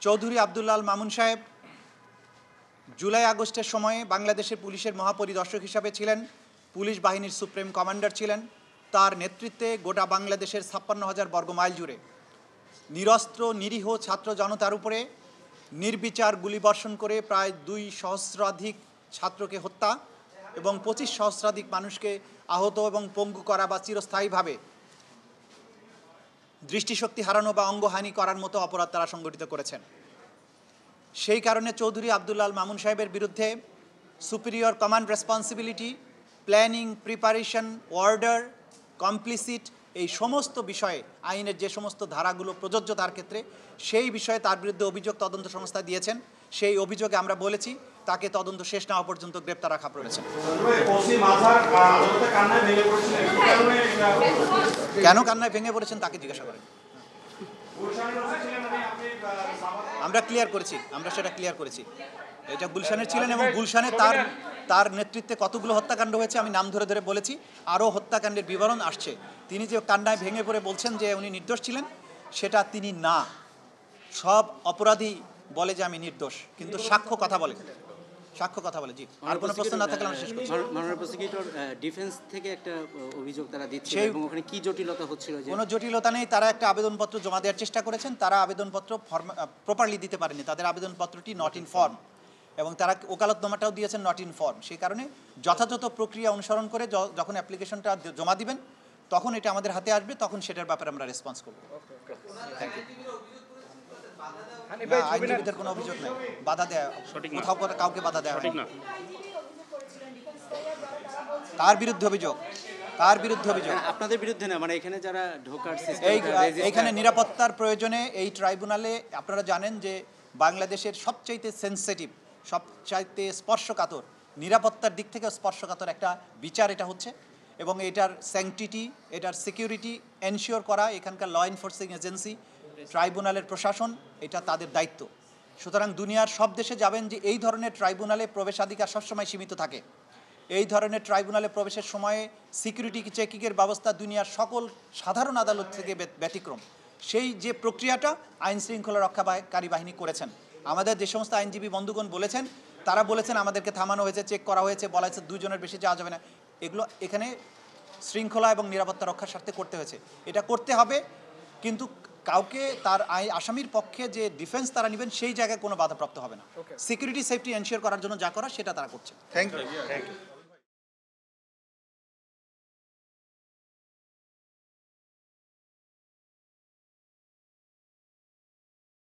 চৌধুরী আব্দুল্লাহ আল মামুন সাহেব জুলাই আগস্টের সময়ে বাংলাদেশের পুলিশের মহাপরিদর্শক হিসাবে ছিলেন, পুলিশ বাহিনীর সুপ্রিম কমান্ডার ছিলেন। তার নেতৃত্বে গোটা বাংলাদেশের ৫৬,০০০ বর্গমাইল জুড়ে নিরস্ত্র নিরীহ ছাত্র জনতার উপরে নির্বিচার গুলিবর্ষণ করে প্রায় ২ সহস্রাধিক ছাত্রকে হত্যা এবং ২৫ সহস্রাধিক মানুষকে আহত এবং পঙ্গু করা বা চিরস্থায়ীভাবে দৃষ্টিশক্তি হারানো বা অঙ্গহানি করার মতো অপরাধ তারা সংগঠিত করেছেন। সেই কারণে চৌধুরী আব্দুল্লাহ আল মামুন সাহেবের বিরুদ্ধে superior command responsibility, planning, preparation, order, complicit এই সমস্ত বিষয়ে আইনের যে সমস্ত ধারাগুলো প্রযোজ্য তার ক্ষেত্রে সেই বিষয়ে তার বিরুদ্ধে অভিযোগ তদন্ত সংস্থা দিয়েছেন। সেই অভিযোগে আমরা বলেছি তাকে তদন্ত শেষ না হওয়া পর্যন্ত গ্রেপ্তার রাখা প্রয়োজন। কেন কান্নায় ভেঙে পড়েছেন তাকে জিজ্ঞাসা করেন। আমরা ক্লিয়ার করেছি, আমরা সেটা ক্লিয়ার করেছি। এটা গুলশানের ছিলেন এবং গুলশানে তার নেতৃত্বে কতগুলো হত্যাকাণ্ড হয়েছে আমি নাম ধরে ধরে বলেছি। আরও হত্যাকাণ্ডের বিবরণ আসছে। তিনি যে কান্নায় ভেঙে পড়ে বলছেন যে উনি নির্দোষ ছিলেন, সেটা তিনি না। সব অপরাধী বলে যে আমি নির্দোষ, কিন্তু সাক্ষ্য কথা বলে। সাক্ষ্য কথা বলে। জি, আর কোনো প্রশ্ন না থাকলে আমরা শেষ করছি। মাননীয় প্রসিকিউটর ডিফেন্স থেকে একটা অভিযোগ তারা দিচ্ছে এবং ওখানে কি জটিলতা হচ্ছিল? কোনো জটিলতা নেই। তারা একটা আবেদনপত্র জমা দেওয়ার চেষ্টা করেছেন, তারা আবেদনপত্র প্রপারলি দিতে পারেনি। তাদের আবেদনপত্রটি নট ইন ফর্ম এবং তারা ওকালতনামাটাও দিয়েছেন নট ইন ফর্ম। সেই কারণে যথাযথ প্রক্রিয়া অনুসরণ করে যখন অ্যাপ্লিকেশনটা জমা দিবেন তখন এটা আমাদের হাতে আসবে, তখন সেটার ব্যাপারে আমরা রেসপন্স করব। Thank you. আইনজীবীদের কোনো অভিযোগ নেই। বাধা দেয় কোথাও কাউকে বাধা দেওয়া হয় না। কার বিরুদ্ধে অভিযোগ? কার বিরুদ্ধে অভিযোগ? আপনাদের বিরুদ্ধে না, মানে এখানে যারা ঢোকার এইখানে নিরাপত্তার প্রয়োজনে এই ট্রাইব্যুনালে আপনারা জানেন যে বাংলাদেশের সবচাইতে সেন্সিটিভ, সবচাইতে স্পর্শকাতর, নিরাপত্তার দিক থেকে স্পর্শকাতর একটা বিচার এটা হচ্ছে এবং এটার স্যাংটিটি, এটার সিকিউরিটি এনশিওর করা এখানকার ল এনফোর্সিং এজেন্সি, ট্রাইব্যুনালের প্রশাসন, এটা তাদের দায়িত্ব। সুতরাং দুনিয়ার সব দেশে যাবেন যে এই ধরনের ট্রাইব্যুনালে প্রবেশাধিকার সবসময় সীমিত থাকে। এই ধরনের ট্রাইব্যুনালে প্রবেশের সময়ে সিকিউরিটি চেকিংয়ের ব্যবস্থা দুনিয়ার সকল সাধারণ আদালত থেকে ব্যতিক্রম। সেই যে প্রক্রিয়াটা আইন শৃঙ্খলা রক্ষাকারী বাহিনী করেছেন। আমাদের যে সমস্ত আইনজীবী বন্ধুগণ বলেছেন, তারা বলেছেন আমাদেরকে থামানো হয়েছে, চেক করা হয়েছে, বলা হয়েছে 2 জনের বেশি যাওয়া যাবে না। এগুলো এখানে শৃঙ্খলা এবং নিরাপত্তা রক্ষার স্বার্থে করতে হয়েছে। এটা করতে হবে, কিন্তু কাউকে তার আসামির পক্ষে যে ডিফেন্স তারা নেবেন সেই জায়গায় কোনো বাধাপ্রাপ্ত হবে না। সিকিউরিটি সেফটি এনশিওর করার জন্য যা করা সেটা তারা করছে। Thank you.